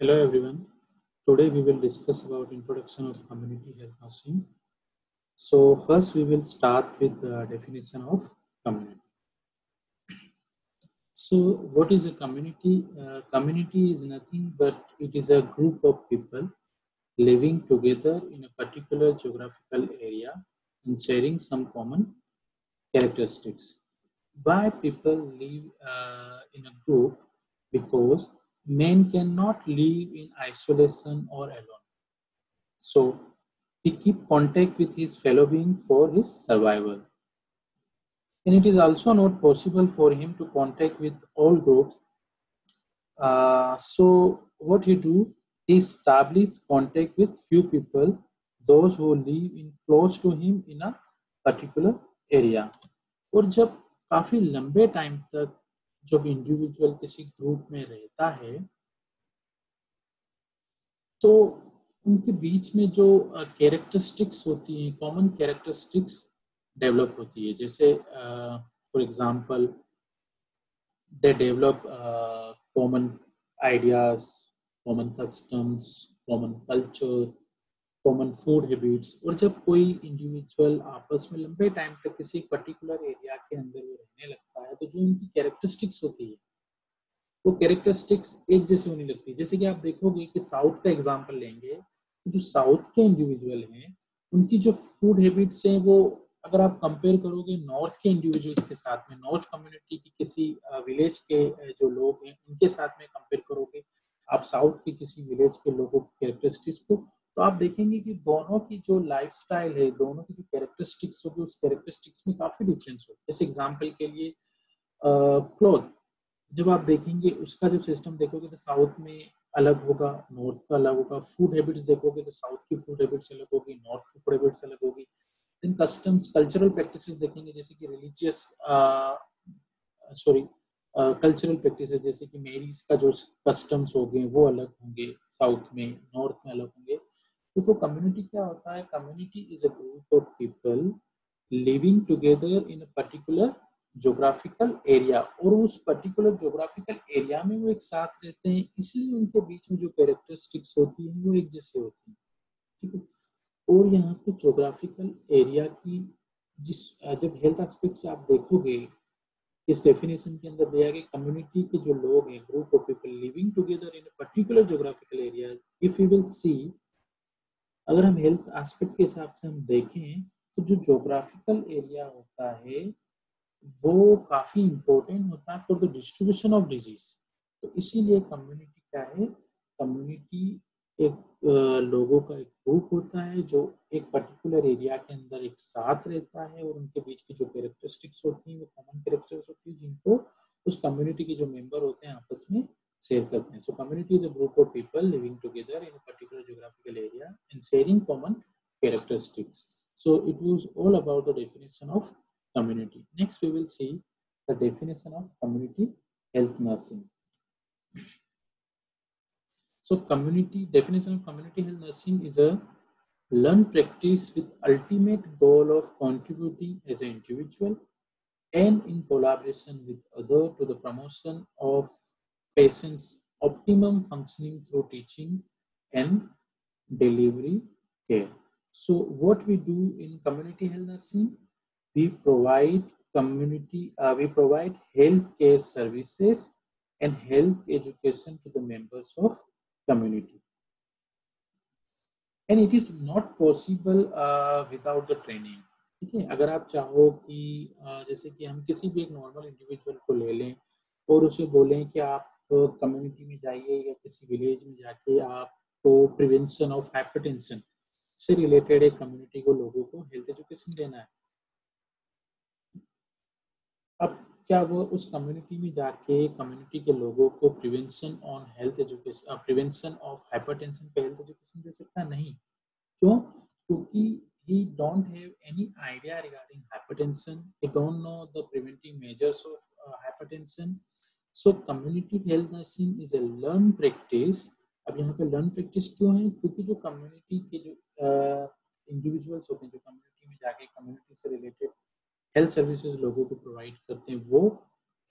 Hello everyone. Today we will discuss about introduction of community health nursing. So first we will start with the definition of community. So what is a community? Community is nothing but it is a group of people living together in a particular geographical area and sharing some common characteristics. Why people live in a group? Because men cannot live in isolation or alone. So he keep contact with his fellow being for his survival. And it is also not possible for him to contact with all groups. So what he do, he establish contact with few people, those who live in close to him in a particular area. और जब काफी लंबे time तक जब individual किसी group में रहता है तो उनके बीच में जो कैरेक्टरिस्टिक्स होती हैं, कॉमन कैरेक्टरिस्टिक्स डेवलप होती है. जैसे for example they develop common ideas, common customs, common culture, common food habits. और जब कोई इंडिविजुअल आपस में लंबे टाइम तक किसी पर्टिकुलर एरिया के अंदर वो रहने लगता है तो जो उनकी कैरेक्टरिस्टिक्स होती है वो कैरेक्टरिस्टिक्स एक जैसी होने लगती है. जैसे कि आप देखोगे कि साउथ का एग्जांपल लेंगे, जो साउथ के इंडिविजुअल हैं उनकी जो फूड हैबिट्स हैं वो अगर आप कंपेयर करोगे नॉर्थ के इंडिविजुअल्स के साथ में, नॉर्थ कम्युनिटी की किसी विलेज के जो लोग हैं उनके साथ में कंपेयर करोगे आप साउथ के किसी विलेज के लोगों की कैरेक्टरिस्टिक्स को, तो आप देखेंगे कि दोनों की जो लाइफस्टाइल है, दोनों की जो कैरेक्टरिस्टिक्स होगी उस कैरेक्टरिस्टिक्स में काफी डिफरेंस होगा. जैसे एग्जांपल के लिए क्लॉथ जब आप देखेंगे उसका जब सिस्टम देखोगे तो साउथ में अलग होगा, नॉर्थ का अलग होगा. फूड हैबिट्स देखोगे तो साउथ की फूड हैबिट्स अलग होगी, नॉर्थ की फूड हैबिट्स अलग होगी. देन कस्टम्स, कल्चरल प्रैक्टिसेस देखेंगे जैसे कि रिलीजियस कल्चरल प्रैक्टिसेस जैसे कि मैरिज का जो कस्टम्स हो गए वो अलग होंगे साउथ में, नॉर्थ में अलग होंगे. तो कम्युनिटी क्या होता है? Community is a group of people living together in a particular geographical area. और उस पर्टिकुलर ज्योग्राफिकल एरिया में वो एक साथ रहते हैं, इसलिए उनके बीच में जो कैरेक्टरिस्टिक्स होती है वो एक जैसे होती है. ठीक है. और यहाँ पे ज्योग्राफिकल एरिया की जिस जब हेल्थ एस्पेक्ट से आप देखोगे इस डेफिनेशन के अंदर दिया गया कम्युनिटी के जो लोग हैं, group of people living together in a particular geographical area. If you will see, अगर हम हेल्थ एस्पेक्ट के हिसाब से हम देखें तो जो ज्योग्राफिकल एरिया होता है वो काफी इंपॉर्टेंट होता है for the distribution of disease. तो इसीलिए कम्युनिटी क्या है? कम्युनिटी एक लोगों का एक ग्रुप होता है जो एक पर्टिकुलर एरिया के अंदर एक साथ रहता है और उनके बीच की जो कैरेक्टरिस्टिक्स होती हैं वो कॉमन कैरेक्टर्स होती है जिनको उस कम्युनिटी के जो मेंबर होते हैं आपस में शेयर करते हैं. सो community is a group of people living together in a particular geographical area and sharing common characteristics. So it was all about the definition of community. Next, we will see the definition of community health nursing. So, definition of community health nursing is a learned practice with ultimate goal of contributing as an individual and in collaboration with other to the promotion of patients' optimum functioning through teaching and delivery care. So what we do in community health nursing, we provide health care services and health education to the members of community. And it is not possible without the training. ठीक है. अगर आप चाहो कि जैसे कि हम किसी भी एक नॉर्मल इंडिविजुअल को ले लें और उसे बोलें कि आप कम्युनिटी में जाइए या किसी विलेज में जाके आपको प्रिवेंशन ऑफ हाइपरटेंशन से रिलेटेड एक कम्युनिटी को लोगों को हेल्थ एजुकेशन देना है. अब क्या वो उस कम्युनिटी में जाके कम्युनिटी के लोगों को prevention on health education, prevention of hypertension पे हेल्थ एजुकेशन दे सकता? नहीं. क्यों? क्योंकि he don't have any idea regarding hypertension. He don't know the preventive measures of hypertension. So community health nursing is a learned practice. अब यहाँ पे learned practice क्यों है? क्योंकि जो कम्युनिटी के जो इंडिविजुअल्स होते हैं जो कम्युनिटी में जाके कम्युनिटी से रिलेटेड हेल्थ सर्विसेज लोगों को प्रोवाइड करते हैं वो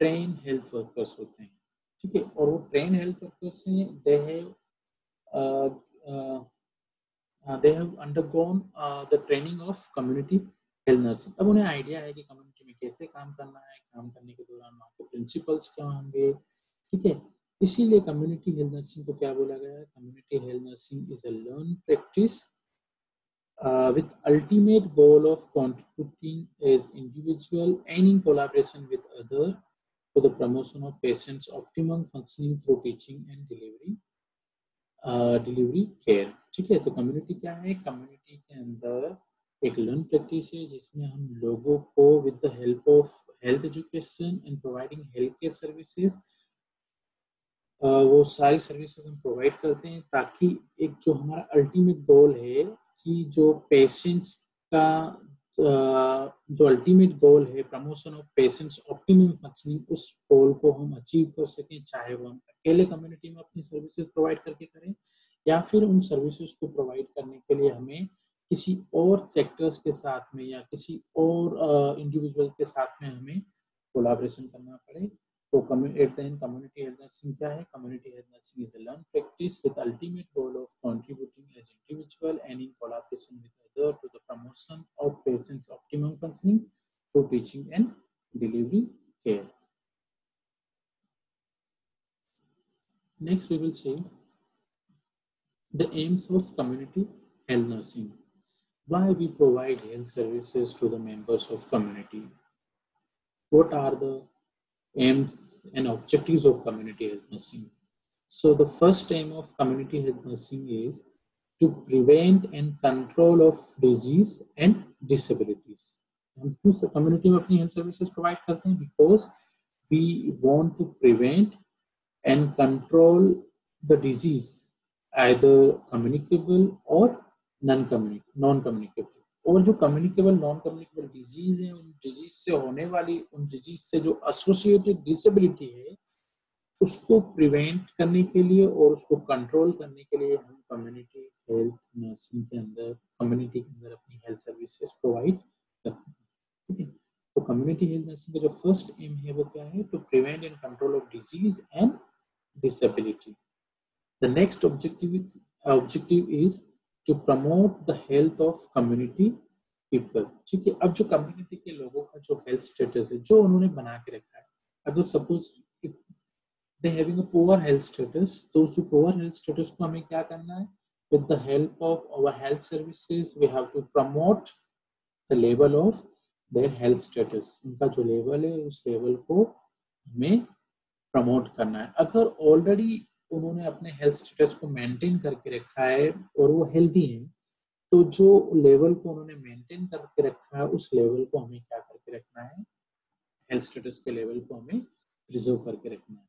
ट्रेन हेल्थ वर्कर्स होते हैं. ठीक है. और वो ट्रेन हेल्थ वर्कर्स हैं, they have they have undergone the training of community health nursing. अब उन्हें आइडिया है कि कम्युनिटी में कैसे काम करना है, काम करने के दौरान वहाँ के प्रिंसिपल्स क्या होंगे, ठीक है। इसीलिए कम्युनिटी हेल्थ नर्सिंग को क्या बोला गया है, community health nursing is a learn practice with ultimate goal of contributing as individual and in collaboration with other to the promotion of patients optimum functioning through teaching and delivery care, ठीक है। तो community क्या है, community के अंदर एक learn practice है जिसमें हम लोगों को with the help of health education and providing health care services, वो सारी सर्विसेज हम प्रोवाइड करते हैं ताकि एक जो हमारा अल्टीमेट गोल है कि जो पेशेंट्स का जो अल्टीमेट गोल है promotion of patients optimum functioning, उस गोल को हम अचीव कर सकें, चाहे वो हम अकेले कम्युनिटी में अपनी सर्विसेज प्रोवाइड करके करें या फिर उन सर्विसेज को प्रोवाइड करने के लिए हमें किसी और सेक्टर्स के साथ में या किसी और इंडिविजुअल के साथ में हमें कोलैबोरेशन करना पड़े। तो at the end community health nursing क्या है, community health nursing is a learned practice with ultimate goal of contributing as individual and in collaboration with other to the promotion of patients optimum functioning through teaching and delivery care. Next we will see the aims of community health nursing. Why we provide health services to the members of community? What are the aims and objectives of community health nursing? So the first aim of community health nursing is to prevent and control of disease and disabilities. हम क्यों community में अपनी health services provide करते हैं? Because we want to prevent and control the disease either communicable और non communicable. और जो communicable non communicable disease है, उन डिजीज से होने वाली, उन डिजीज से जो एसोसिएटेड डिसेबिलिटी है, उसको प्रिवेंट करने के लिए और उसको कंट्रोल करने के लिए हम कम्युनिटी हेल्थ नर्सिंग के अंदर, कम्युनिटी के अंदर अपनी हेल्थ सर्विसेज प्रोवाइड करते हैं, ठीक है। तो कम्युनिटी हेल्थ नर्सिंग का जो फर्स्ट एम है वो क्या है, to prevent and control of disease and disability. The next objective is to promote the health of community people, ठीक है। अब जो कम्युनिटी के लोगों का जो हेल्थ स्टेटस है जो उन्होंने बना के रखा है, अगर suppose they having a poor health status, तो उस poor health status को हमें क्या करना है, with the help of our health services we have to promote the level of their health status। उनका जो लेवल है उस लेवल को हमें प्रमोट करना है। अगर ऑलरेडी उन्होंने अपने हेल्थ स्टेटस को मेंटेन करके रखा है और वो हेल्दी है, तो जो लेवल को उन्होंने मेंटेन करके रखा है उस लेवल को हमें क्या करके रखना है, हेल्थ स्टेटस के लेवल को हमें प्रिजर्व करके रखना है।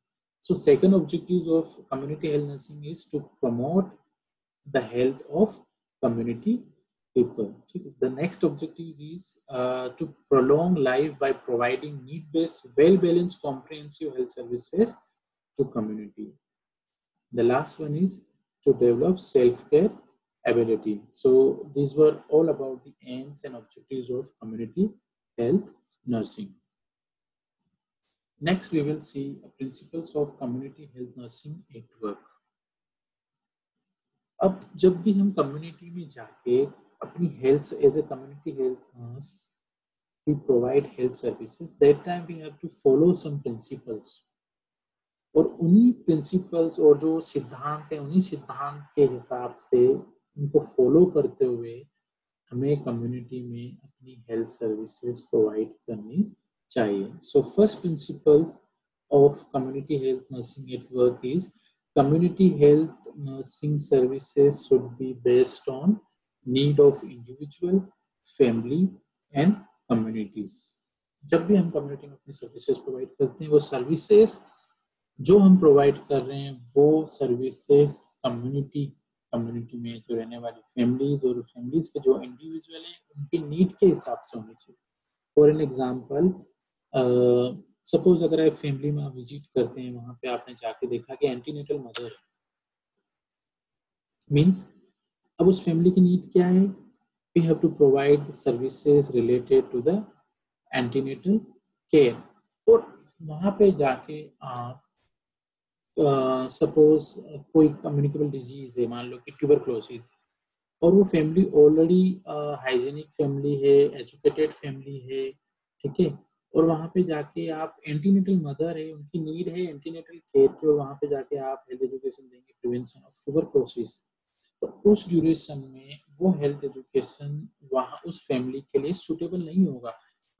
So second objective of community health nursing is to promote the health of community people. The next objective is to prolong life by providing need-based, well-balanced, comprehensive health services to community. The last one is to develop self-care ability. So these were all about the aims and objectives of community health nursing. Next, we will see principles of community health nursing at work. अब जब भी हम community में जाके अपनी health as a community health nurse we provide health services, that time we have to follow some principles. और उन्हीं principles और जो सिद्धांत है, उन्हीं सिद्धांत के हिसाब से उनको फॉलो करते हुए हमें कम्युनिटी में अपनी हेल्थ सर्विसेज प्रोवाइड करनी चाहिए। So first principle of community health nursing at work is community health nursing services should be based on need of individual, family and communities। जब भी हम कम्युनिटी में अपनी सर्विसेज प्रोवाइड करते हैं, वो सर्विसेज जो हम प्रोवाइड कर रहे हैं वो सर्विसेज कम्युनिटी में जो रहने वाली फैमिलीज और फैमिलीज के जो इंडिविजुअल हैं उनकी नीड के हिसाब से होनी चाहिए। फॉर एन एग्जांपल, सपोज अगर आप फैमिली में विजिट करते हैं, वहां पे आपने जाके देखा कि एंटीनेटल मदर है, मींस अब उस फैमिली की नीड क्या है, we have to provide services related to the antenatal care. और वहां पे जाके आप सपोज कोई कम्युनिकेबल डिजीज है, मान लो कि ट्यूबरक्लोसिस, और वो फैमिली ऑलरेडी हाइजीनिक फैमिली है, एजुकेटेड फैमिली है, ठीक है, और वहाँ पे जाके आप एंटीनेटल मदर है, उनकी नीड है एंटीनेटल केयर की, और वहाँ पे जाके आप हेल्थ एजुकेशन देंगे प्रिवेंशन ऑफ ट्यूबरक्लोसिस, तो उस ड्यूरेशन में वो हेल्थ एजुकेशन वहाँ उस फैमिली के लिए सुटेबल नहीं होगा,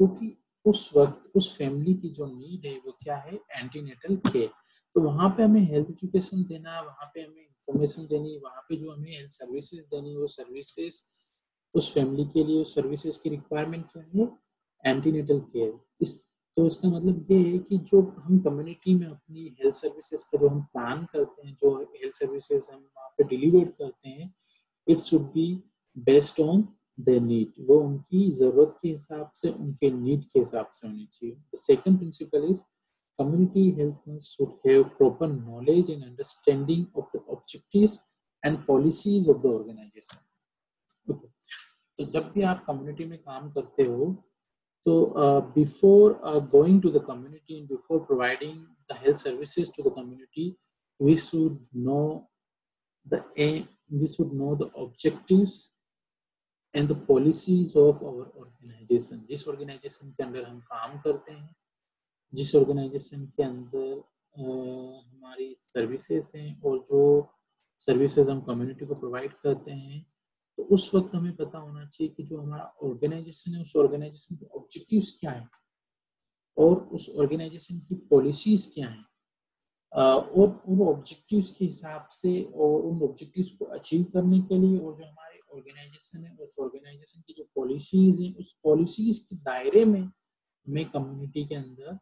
क्योंकि उस वक्त उस फैमिली की जो नीड है वो क्या है, एंटीनेटल केयर। तो वहाँ पे हमें हेल्थ एजुकेशन देना, वहाँ पे हमें इंफॉर्मेशन देनी, वहाँ पे जो हमें हेल्थ सर्विसेज देनी, वो सर्विसेज उस फैमिली के लिए, उस सर्विसेज की रिक्वायरमेंट क्या है, एंटीनेटल केयर। इस तो इसका मतलब ये है कि जो हम कम्युनिटी में अपनी हेल्थ सर्विसेज का जो हम प्लान करते हैं, जो हेल्थ सर्विसेज हम वहाँ पे डिलीवर करते हैं, it should be based on their need, वो उनकी जरूरत के हिसाब से, उनके नीड के हिसाब से होनी चाहिए। The second principle is community health should have proper knowledge and understanding of the objectives and policies of the organization. Okay. तो जब भी आप कम्युनिटी में काम करते हो, तो before going to the community and before providing the health services to the community, we should know the aim, we should know the objectives and the policies of our organization। जिस organization के अंदर हम काम करते हैं, जिस organisation के अंदर हमारी सर्विसेज हैं, और जो सर्विसेज हम कम्युनिटी को प्रोवाइड करते हैं, तो उस वक्त हमें पता होना चाहिए कि जो हमारा ऑर्गेनाइजेशन है, उस ऑर्गेनाइजेशन के ऑब्जेक्टिव्स क्या हैं, और उस ऑर्गेनाइजेशन की पॉलिसीज क्या हैं, और उन ऑब्जेक्टिव्स के हिसाब से, और उन ऑब्जेक्टिव्स को अचीव करने के लिए, और जो हमारे ऑर्गेनाइजेशन है, उस ऑर्गेनाइजेशन की जो पॉलिसीज हैं, उस पॉलिसीज के दायरे में हमें कम्युनिटी के अंदर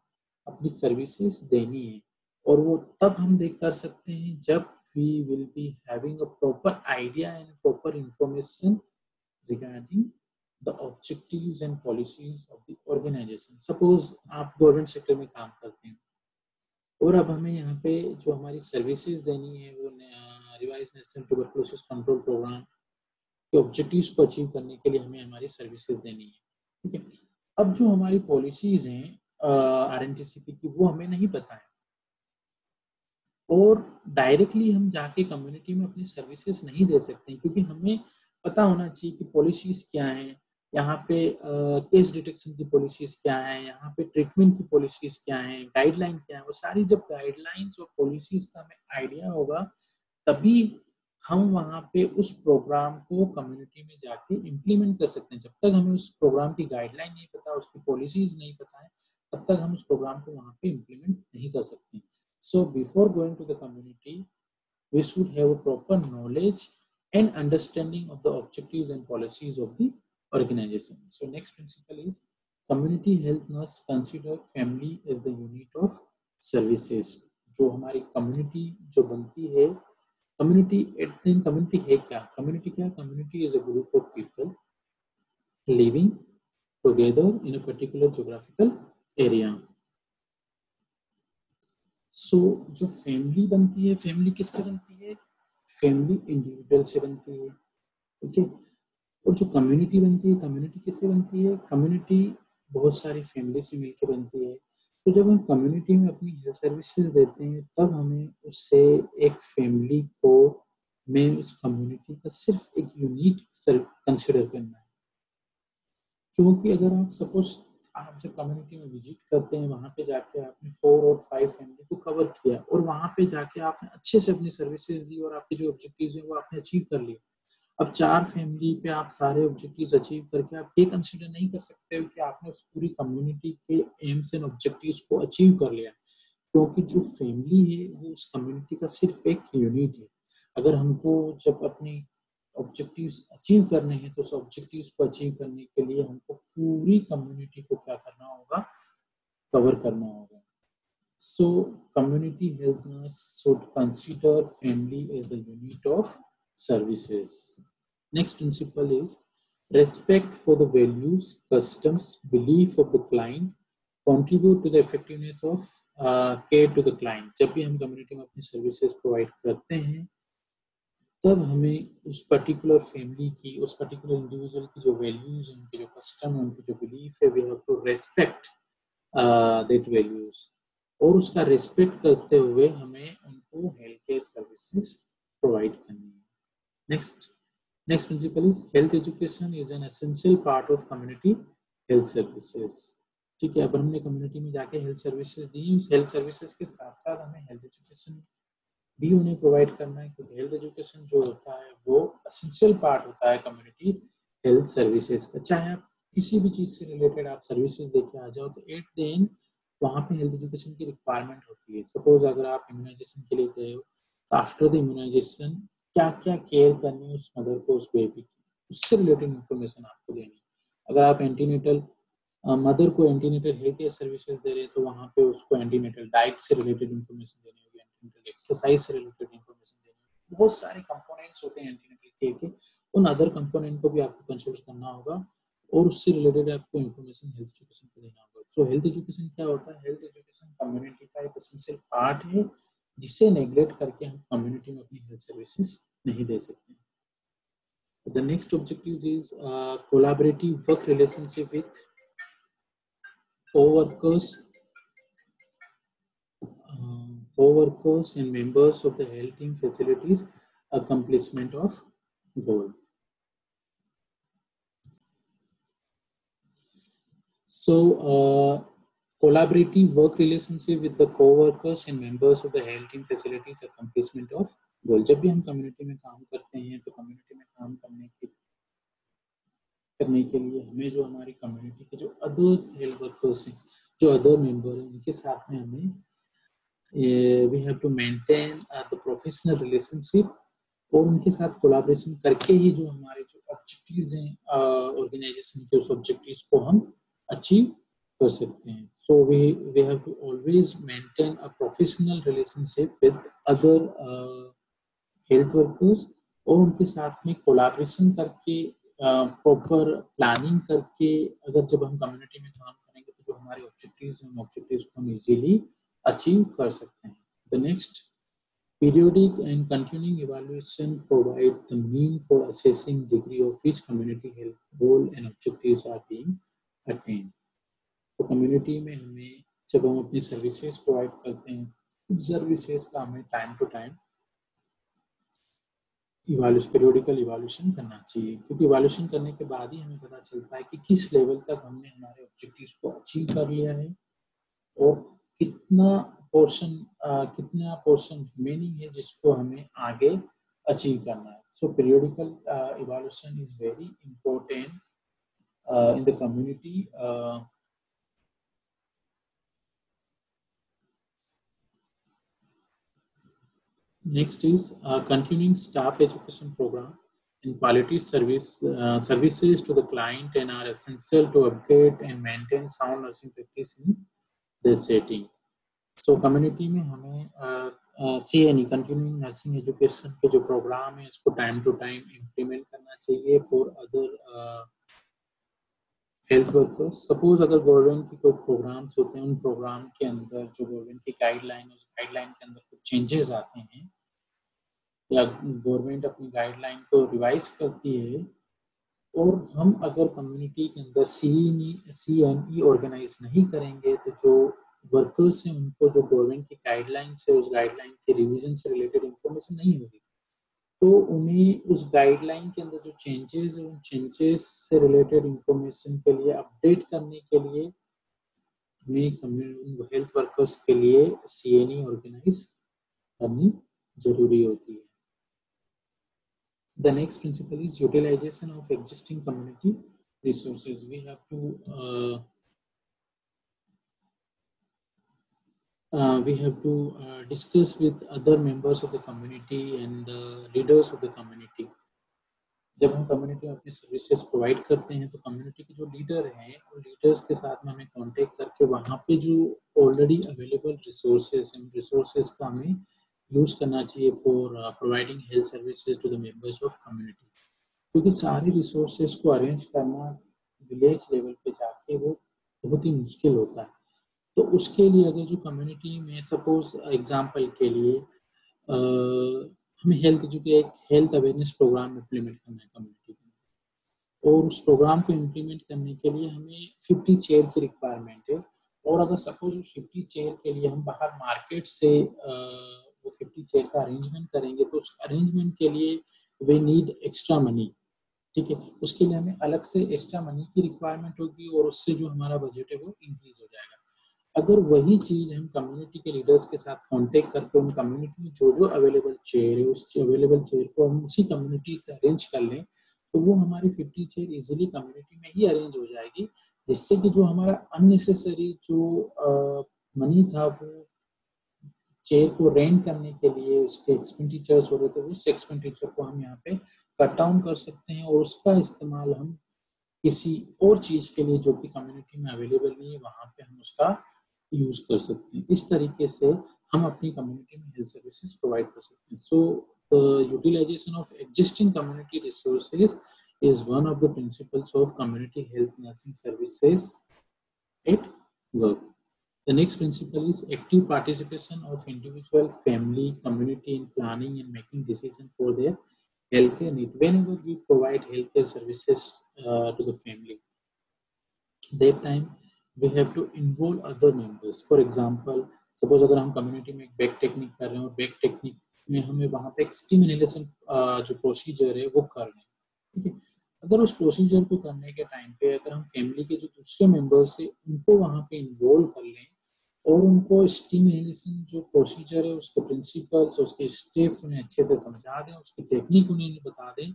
अपनी सर्विसेज देनी है। और वो तब हम देख कर सकते हैं जब we will be having a proper idea and proper information regarding the objectives and policies of the organization। Suppose आप गवर्नमेंट सेक्टर में काम करते हैं, और अब हमें यहाँ पे जो हमारी सर्विसेज देनी है वो revise national tuberculosis control programme के ऑब्जेक्टिव्स को अचीव करने के लिए हमें हमारी सर्विसेज देनी है, ठीक है। अब जो हमारी पॉलिसीज हैं आरएनटीसीपी की, वो हमें नहीं पता है, और डायरेक्टली हम जाके कम्युनिटी में अपनी सर्विसेज नहीं दे सकते, क्योंकि हमें पता होना चाहिए कि पॉलिसीज क्या हैं, यहाँ पे केस डिटेक्शन की पॉलिसीज क्या है, यहाँ पे ट्रीटमेंट की पॉलिसीज क्या है, गाइडलाइन क्या है। वो सारी जब गाइडलाइंस और पॉलिसीज का हमें आइडिया होगा, तभी हम वहाँ पे उस प्रोग्राम को कम्युनिटी में जाके इम्प्लीमेंट कर सकते हैं। जब तक हमें उस प्रोग्राम की गाइडलाइन नहीं पता, उसकी पॉलिसीज नहीं पता है, तब तक हम उस प्रोग्राम को वहाँ पे इम्प्लीमेंट नहीं कर सकते। So before going to the community, we should have a proper knowledge and understanding of the objectives and policies of the organization। So next principle is community health must consider family as the unit of services। जो हमारी community जो बनती है, community at the community है क्या? Community is a group of people living together in a particular geographical area। सो जो family बनती है, फैमिली किससे बनती है? फैमिली इंडिविजुअल से बनती है, ओके। और जो कम्युनिटी बनती है, कम्युनिटी किससे बनती है? कम्युनिटी बहुत सारी फैमिली से मिलकर बनती है। तो जब हम कम्युनिटी में अपनी हेल्थ सर्विसेज देते हैं, तब हमें उससे एक फैमिली को में उस कम्युनिटी का सिर्फ एक यूनिक कंसिडर करना है। क्योंकि अगर आप सपोज आप जब कम्युनिटी में विजिट करते हैं, वहाँ पे जाके आपने 4 और 5 फैमिली को कवर किया, और वहाँ पे जाके आपने अच्छे से अपनी सर्विसेज दी, और आपके जो ऑब्जेक्टिव्स हैं वो आपने अचीव कर लिए। अब 4 फैमिली पे आप सारे ऑब्जेक्टिव्स अचीव करके आप ये कंसिडर नहीं कर सकते हो कि आपने उस पूरी कम्युनिटी के एम्स एंड ऑब्जेक्टिव्स को अचीव कर लिया, क्योंकि जो फैमिली है वो उस कम्युनिटी का सिर्फ एक यूनिट है। अगर हमको जब अपनी ऑब्जेक्टिव्स अचीव करने हैं, तो उस ऑब्जेक्टिव्स को अचीव करने के लिए हमको पूरी कम्युनिटी को क्या करना होगा? कवर करना होगा। So community health nurse should consider family as the unit of services. Next principle is respect for the values, customs, belief of the client, contribute to the effectiveness of care to the client। जब भी हम community में अपनी services provide करते हैं, तब हमें उस पर्टिकुलर फैमिली की, उस पर्टिकुलर इंडिविजुअल की जो वैल्यूज हैं, उनके जो कस्टम है, उनकी जो बिलीफ है, we have to respect that values, और उसका रेस्पेक्ट करते हुए हमें को हेल्थ केयर सर्विसेज प्रोवाइड करनी है। Next principle is health education is an essential part of community health services. ठीक है, अब हमने कम्युनिटी में जाके हेल्थ सर्विसेज दी, उस हेल्थ सर्विसेज के साथ साथ हमें हेल्थ एजुकेशन भी उन्हें प्रोवाइड करना है, क्योंकि हेल्थ एजुकेशन जो होता है वो एसेंशियल पार्ट होता है कम्युनिटी हेल्थ सर्विसेज का। चाहे आप किसी भी चीज से रिलेटेड आप सर्विसेज देके आ जाओ, तो एट द एंड वहाँ पे हेल्थ एजुकेशन की रिक्वायरमेंट होती है। सपोज अगर आप इम्यूनाइजेशन के लिए गए हो, तो आफ्टर द इम्यूनाइजेशन क्या क्या केयर करनी है उस मदर को, उस बेबी की, उससे रिलेटेड इंफॉर्मेशन आपको देनी है। अगर आप एंटीनेटल मदर को एंटीनेटल हेल्थ केयर सर्विसेज दे रहे हैं, तो वहाँ पे उसको एंटीनेटल डाइट से रिलेटेड इंफॉर्मेशन देनी होगी, एंटीनेटल एक्सरसाइज से रिलेटेड इंफॉर्मेशन देनी होगी। बहुत सारे कंपोनेंट्स होते हैं एंटीनेटल केयर के, उन अदर कंपोनेंट को भी आपको कंसिडर करना होगा और उससे रिलेटेड आपको इंफॉर्मेशन हेल्थ एजुकेशन को देना होगा। तो हेल्थ एजुकेशन क्या होता है? हेल्थ एजुकेशन कम्युनिटी का एक एसेंशियल पार्ट है, जिसे नेग्लेक्ट करके हम कम्युनिटी में अपनी हेल्थ सर्विसेज नहीं दे सकते। The next objective is collaborative work relationship with co-workers, co-workers and members of the health team facilities accomplishment of goal. So collaborative work relationship with the co-workers and members of the health team facilities accomplishment of goal. जब भी हम community में काम करते हैं, तो community में काम करने के लिए हमें जो हमारी कम्युनिटी के जो अदर्स हेल्थ वर्कर्स हैं, जो अदर मेंबर हैं, उनके साथ में हमें we have to maintain the professional relationship, और उनके साथ कोलैबोरेशन करके ही जो हमारे जो ऑब्जेक्टिव्स हैं ऑर्गेनाइजेशन के, उस ऑब्जेक्टिव्स को हम अचीव कर सकते हैं। सो we have to always maintain a professional relationship with other health workers, और उनके साथ में कोलैबोरेशन करके प्रॉपर प्लानिंग करके, अगर जब हम कम्युनिटी में काम करेंगे तो जो हमारे ऑब्जेक्टिव्स हैं, उन ऑब्जेक्टिव्स को हम इजीली अचीव कर सकते हैं। The next, periodic and continuing evaluation provide the mean for assessing degree of which community health goal and objectives are being attained. तो कम्युनिटी में हमें जब हम अपनी सर्विसेज प्रोवाइड करते हैं, सर्विसेज का हमें time to time periodical evaluation करना चाहिए, क्योंकि इवैल्यूएशन करने के बाद ही हमें पता चलता है कि किस लेवल तक हमने हमारे ऑब्जेक्टिव्स को अचीव कर लिया है और कितना पोर्शन रिमेनिंग है जिसको हमें आगे अचीव करना है। So periodical evaluation is very important in the community. Next is continuing staff education program and quality services to the client and are essential to upgrade and maintain sound nursing practice in this setting. So community में हमें CNE continuing nursing education के जो programme है इसको time to time implement करना चाहिए for other health workers. Suppose अगर government की कोई प्रोग्राम्स होते हैं, उन प्रोग्राम के अंदर जो गवर्नमेंट की गाइडलाइन, उस गाइडलाइन के अंदर कुछ चेंजेस आते हैं या गवर्नमेंट अपनी गाइडलाइन को रिवाइज करती है, और हम अगर कम्युनिटी के अंदर CNE ऑर्गेनाइज नहीं करेंगे, तो जो वर्कर्स हैं उनको जो गवर्नमेंट की गाइडलाइन से, उस गाइडलाइन के रिवीजन से रिलेटेड इंफॉर्मेशन नहीं होगी, तो उन्हें उस गाइडलाइन के अंदर जो चेंजेस है, उन चेंजेस से रिलेटेड इंफॉर्मेशन के लिए अपडेट करने के लिए हमें हेल्थ वर्कर्स के लिए CNE ऑर्गेनाइज करनी जरूरी होती है। The next principle is utilization of existing community resources. We have to discuss with other members of the community and leaders of the community. जब हम कम्युनिटी में अपनी सर्विसेज प्रोवाइड करते हैं, तो कम्युनिटी के जो लीडर हैं, उन लीडर्स के साथ में हमें कांटेक्ट करके वहाँ पे जो ऑलरेडी अवेलेबल रिसोर्सेज हैं, रिसोर्सेज का हमें यूज करना चाहिए for providing health services to the members of community, क्योंकि सारे रिसोर्सेज को अरेंज करना विलेज लेवल पे जाके वो बहुत ही मुश्किल होता है। तो उसके लिए अगर जो कम्युनिटी में, सपोज एग्जांपल के लिए हमें हेल्थ अवेयरनेस प्रोग्राम इम्प्लीमेंट करना है कम्युनिटी में, और उस प्रोग्राम को इम्प्लीमेंट करने के लिए हमें 50 चेयर की रिक्वायरमेंट है, और अगर सपोज 50 चेयर के लिए हम बाहर मार्केट से वो 50 चेयर का अरेंजमेंट करेंगे तो उस अरेंजमेंट के लिए वी नीड एक्स्ट्रा मनी, ठीक है, उसके लिए हमें अलग से एक्स्ट्रा मनी की रिक्वायरमेंट होगी और उससे जो हमारा बजट है वो इंक्रीज हो जाएगा। अगर वही चीज हम कम्युनिटी के लीडर्स के साथ कांटेक्ट करके उन कम्युनिटी में जो जो अवेलेबल चेयर है उस अवेलेबल चेयर को हम उसी कम्युनिटी से अरेंज कर लें तो वो हमारी 50 चेयर इजीली कम्युनिटी में ही अरेंज हो जाएगी, जिससे कि जो हमारा अननेसेसरी जो मनी था वो चेयर को रेंट करने के लिए उसके एक्सपेंडिचर्स हो रहे थे उस एक्सपेंडिचर को हम यहाँ पे कट डाउन कर सकते हैं और उसका इस्तेमाल हम किसी और चीज के लिए जो कि कम्युनिटी में अवेलेबल नहीं है वहां पे हम उसका यूज कर सकते हैं। इस तरीके से हम अपनी कम्युनिटी में हेल्थ सर्विसेज प्रोवाइड कर सकते हैं। So utilisation of existing community resources is one of the principles of community health nursing services at work. The next principle is active participation of individual, family, community in planning and making decisions for their healthcare need. Whenever we provide healthcare services to the family, that time we have to involve other members. For example, suppose अगर हम community में एक back technique कर रहे हैं और back technique में हमें वहाँ पे एक स्टीम इनहेलेशन जो प्रोसीजर है वो कर रहे हैं, ठीक है, अगर उस प्रोसीजर को करने के टाइम पे अगर हम फैमिली के जो दूसरे मेंबर्स है उनको वहाँ पे इन्वॉल्व कर लें और उनको स्टीम इनहेलेशन जो प्रोसीजर है उसके प्रिंसिपल्स उसके स्टेप्स उन्हें अच्छे से समझा दें, उसकी टेक्निक उन्हें बता दें,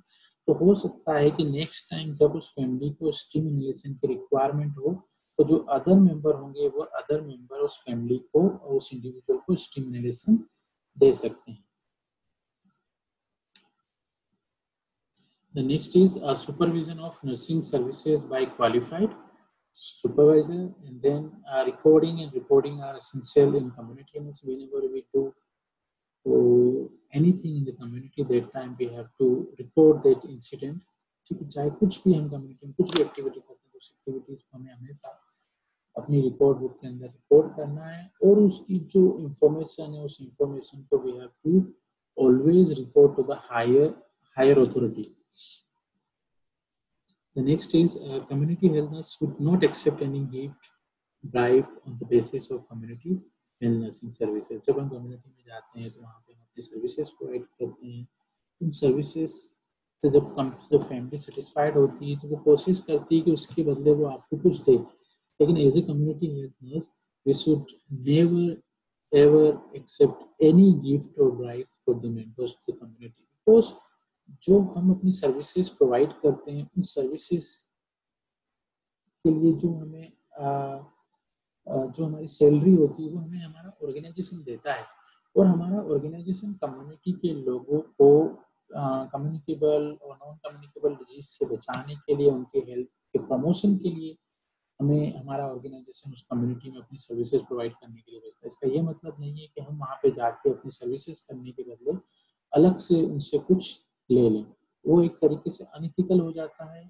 तो हो सकता है कि नेक्स्ट टाइम जब उस फैमिली को स्टीम इनहेलेशन की रिक्वायरमेंट हो तो जो अदर मेंबर होंगे वो अदर मेंबर उस फैमिली को और उस इंडिविजुअल को स्टीम इनहेलेशन दे सकते हैं। The next is a supervision of nursing services by qualified supervisor, and then recording and reporting are essential in community nurse. Whenever we do anything in the community, that time we have to record that incident. ठीक है, चाहे कुछ भी हम community में कुछ भी activity करते हैं उस एक्टिविटीज को हमें हमेशा अपनी रिकॉर्ड बुक के अंदर रिकॉर्ड करना है और उसकी जो इंफॉर्मेशन है उस इंफॉर्मेशन को we have to always report to the higher authority. The next is community health nurse would not accept any gift, bribe on the basis of community health nursing services. जब हम community में जाते हैं तो वहाँ पे हम अपनी सर्विसेज प्रोवाइड करते हैं, उन सर्विसेज से जब फैमिली सेटिस्फाइड होती है तो वो कोशिश करती है कि उसके बदले वो आपको कुछ दे, लेकिन as a community health nurse we should never ever accept any gift और bribe for the members of the community, because जो हम अपनी सर्विसेज प्रोवाइड करते हैं उन सर्विसेज के लिए जो हमें जो हमारी सैलरी होती है वो हमें हमारा ऑर्गेनाइजेशन देता है और हमारा ऑर्गेनाइजेशन कम्युनिटी के लोगों को कम्युनिकेबल और नॉन कम्युनिकेबल डिजीज से बचाने के लिए उनके हेल्थ के प्रमोशन के लिए हमें हमारा ऑर्गेनाइजेशन उस कम्युनिटी में अपनी सर्विसेज प्रोवाइड करने के लिए भेजता है। इसका ये मतलब नहीं है कि हम वहाँ पे जाके अपनी सर्विसेज करने के बदले अलग से उनसे कुछ ले लें, वो एक तरीके से अनइथिकल हो जाता है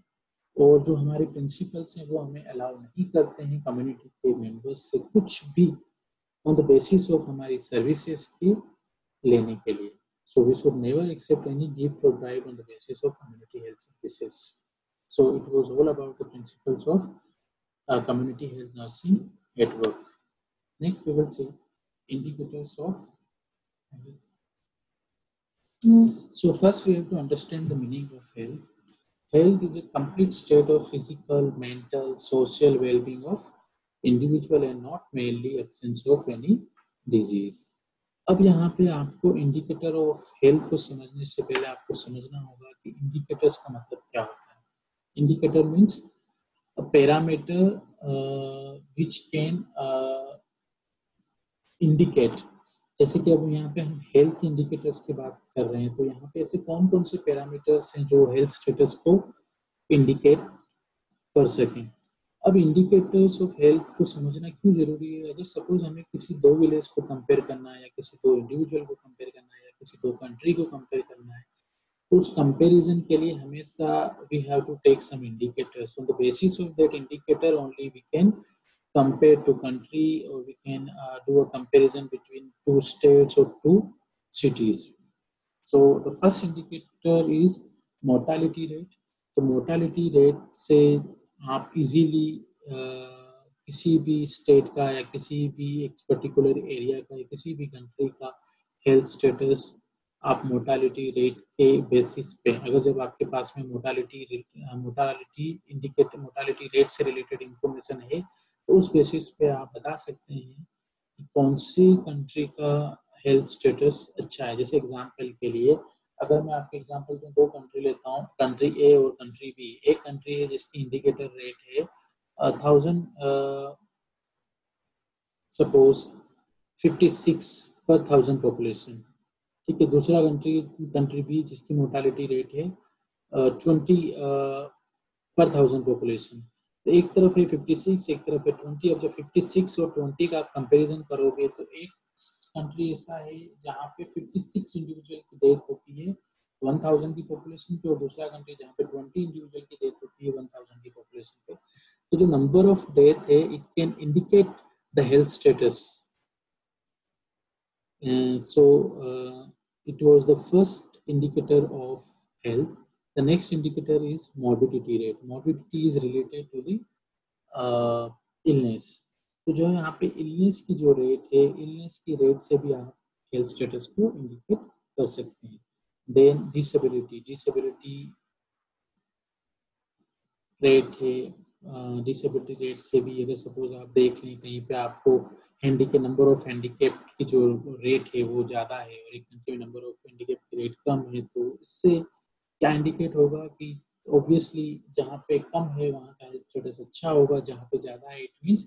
और जो हमारे प्रिंसिपल्स हैं वो हमें अलाउ नहीं करते हैं कम्युनिटी के मेंबर्स से कुछ भी ऑन द बेसिस ऑफ हमारी सर्विसेज के लेने के लिए। So we should never accept any gift और ड्राइव on the basis of community health services. So it was all about the principles of community health nursing at work. Next, we will see indicators of health. So first, we have to understand the meaning of health. Health is a complete state of physical, mental, social well-being of individual and not merely absence of any disease. अब यहाँ पे आपको indicator of health को समझने से पहले आपको समझना होगा कि इंडिकेटर्स का मतलब क्या होता है। Indicator means a parameter which can indicate, जैसे कि अब यहाँ पे हम हेल्थ इंडिकेटर्स की बात कर रहे हैं तो यहाँ पे ऐसे कौन कौन से पैरामीटर्स हैं जो हेल्थ स्टेटस को इंडिकेट कर सकें। अब इंडिकेटर्स ऑफ हेल्थ को समझना क्यों जरूरी है, अगर सपोज हमें किसी दो विलेज को कंपेयर करना है या किसी दो इंडिविजुअल को कंपेयर करना है या किसी दो कंट्री को कंपेयर करना है तो उस कंपैरिजन के लिए हमेशा we have to take some indicators. On the basis of that indicator only we can compare to country or we can do a comparison between two states or two cities. So the first indicator is mortality rate. तो mortality rate से आप easily किसी भी state का या किसी भी एक पर्टिकुलर एरिया का या किसी भी कंट्री का हेल्थ स्टेटस आप मोर्टालिटी रेट के बेसिस पे, अगर जब आपके पास में मोर्टालिटी रेट से रिलेटेड इंफॉर्मेशन है तो उस बेसिस पे आप बता सकते हैं कि कौन सी कंट्री का हेल्थ स्टेटस अच्छा है। जैसे एग्जांपल के लिए अगर मैं आपके एग्जांपल दूं, दो कंट्री लेता हूं, कंट्री ए और कंट्री बी। एक कंट्री है जिसकी इंडिकेटर रेट है 1000 सपोज 56 पर 1000 पॉपुलेशन, ठीक है। दूसरा कंट्री बी जिसकी मोर्टालिटी रेट है 20 पर 1000 पॉपुलेशन। तो एक तरफ है 56, एक तरफ है 20। अब जब 56 और 20 का आप कंपेरिजन करोगे तो एक कंट्री ऐसा है जहाँ पे 56 इंडिविजुअल की डेथ होती है 1000 की पॉपुलेशन पे, और दूसरा कंट्री जहाँ पे 20 इंडिविजुअल की डेथ होती है 1000 की पॉपुलेशन पे। तो जो नंबर ऑफ डेथ है it can indicate the health status. It was the first indicator of health. The next indicator is morbidity rate. Morbidity is related to the illness. तो जो है यहाँ पे illness की जो रेट है, illness की रेट से भी आप health status को indicate कर सकते हैं. Then disability रेट है, डिसेबिलिटी रेट से भी अगर सपोज आप देख लें कहीं पे आपको नंबर ऑफ हैंडीकेप की जो रेट है वो ज़्यादा है और एक कंट्री में नंबर ऑफ हैंडीकेप की रेट कम है, तो इससे क्या इंडिकेट होगा कि ऑब्वियसली जहाँ पे कम है वहाँ का हेल्थ स्टेटस अच्छा होगा, जहाँ पे ज़्यादा है इट मीन्स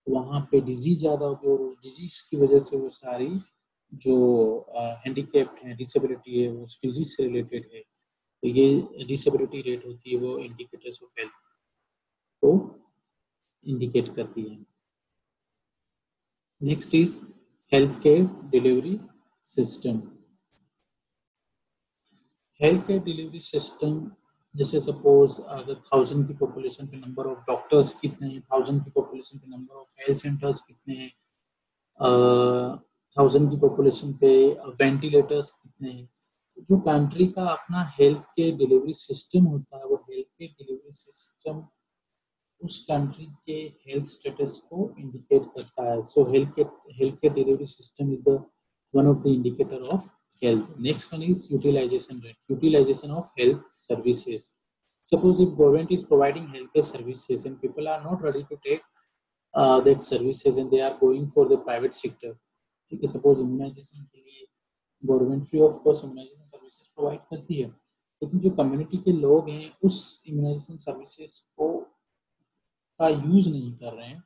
वहाँ पे डिजीज ज़्यादा होगी और उस डिजीज की वजह से वो सारी जो हैंडीकेप्ड है, डिसेबिलिटी है, वो उस डिजीज से रिलेटेड है। तो ये डिसेबिलिटी रेट होती है, वो इंडिकेटर्स ऑफ हेल्थ को इंडिकेट करती है. Next is health care delivery system. Health care delivery system जैसे सपोज अगर 1000 की पॉपुलेशन पे नंबर ऑफ डॉक्टर्स कितने हैं, 1000 की पॉपुलेशन पे नंबर ऑफ हेल्थ सेंटर्स कितने हैं, 1000 की पॉपुलेशन पे वेंटिलेटर्स कितने हैं. जो कंट्री का अपना हेल्थ केयर डिलीवरी सिस्टम होता है वो हेल्थ केयर डिलीवरी सिस्टम उस कंट्री के हेल्थ स्टेटस को इंडिकेट करता है. सो health care delivery system is the one of the indicator of health. Next one is utilization rate. Utilization of health services. Suppose if government is providing healthcare services and people are not ready to take that services and they are going for the private sector. ठीक है, suppose immunization के लिए government free of cost immunization services provide करती है, लेकिन जो community के लोग हैं उस इम्यूनाइजेशन सर्विसेज को का यूज नहीं कर रहे हैं,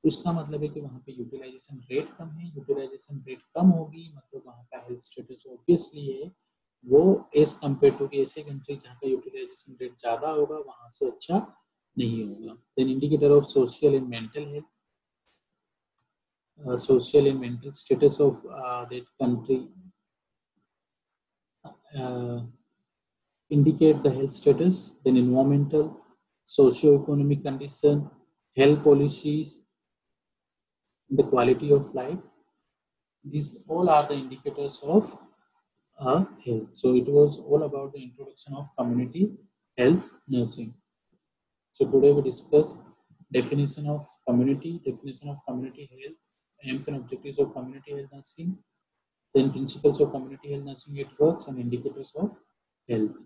तो इसका मतलब है कि वहाँ पे यूटिलाइजेशन रेट कम है. यूटिलाइजेशन रेट कम होगी मतलब वहाँ का हेल्थ स्टेटस ऑब्वियसली है वो एज कम्पेयर टू ऐसे कंट्री जहाँ का यूटिलाइजेशन रेट ज़्यादा होगा वहाँ से अच्छा नहीं होगा. Then indicator of social and mental health. Social and mental status of that country indicate the health status. Then environmental, socio-economic condition, health policies, the quality of life. These all are the indicators of health. So it was all about the introduction of community health nursing. So today we discuss definition of community health, aims and objectives of community health nursing, then principles of community health nursing networks and indicators of health.